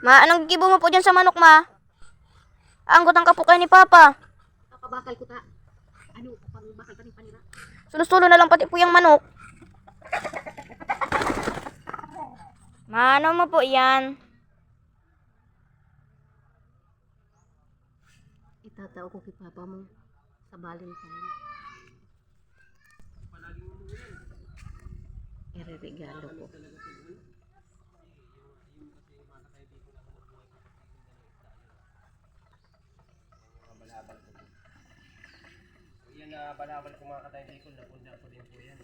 Ma, anong gibo mo po dyan sa manok, ma? Anggot ang kapukay ni Papa. Kakabakal ko ta. Ano, pang bakal pa ni panira. Sulo-sulo na lang pati po yung manok. Ma, ano mo po yan? Itatao ko kay Papa mo sa Valentine. Ireregalo ko. Yan na balabal ko mga katay dito, napunda ko din po yan.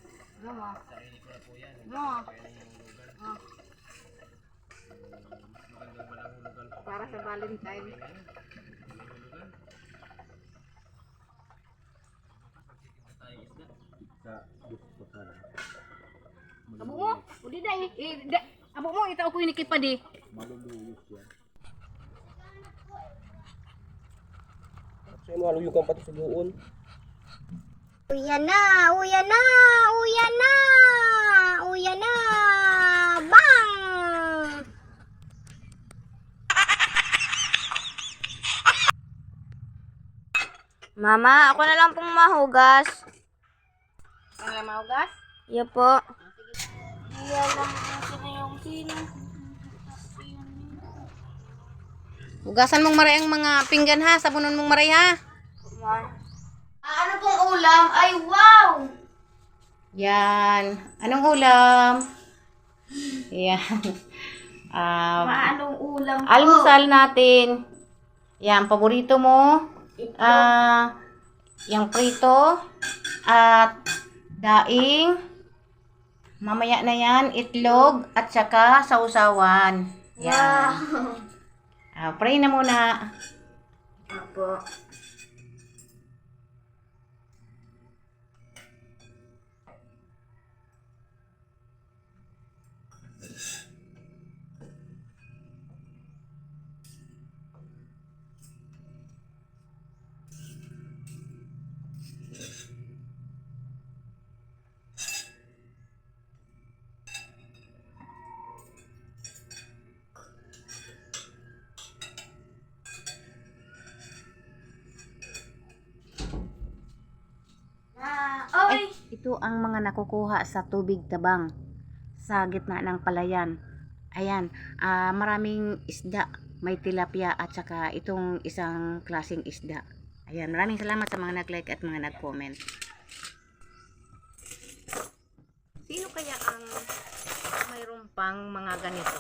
Ano? Sarili ko na po yan. Ano? Kaya na yung lugar. Ah, Mas magandang malahulugan po. para sa Valentine. Abo mo? O di dai. Abo mo itaw ko inikip pa di. So yung maluyugan pati sa doon. Uya na! Uya na! Uya na! Uya na! Bang! Mama, ako na lang pong mahugas. Ano lang mahugas? Iya po. Iya lang yung sino. Hugasan mong maray ang mga pinggan ha, sabunon mong maray ha. Ano pong ulam? Ay, wow! Yan. Anong ulam? Yan. Anong ulam po? Almusal natin. Yan, paborito mo. Yung prito. At daing. Mamaya na yan, itlog at saka sausawan. Yan. Pray na muna. Apo. Ito ang mga nakukuha sa tubig tabang sa gitna ng palayan. Ayan, maraming isda. May tilapia at saka itong isang klaseng isda. Ayan, maraming salamat sa mga nag-like at mga nag-comment. Sino kaya ang mayroon pang mga ganito?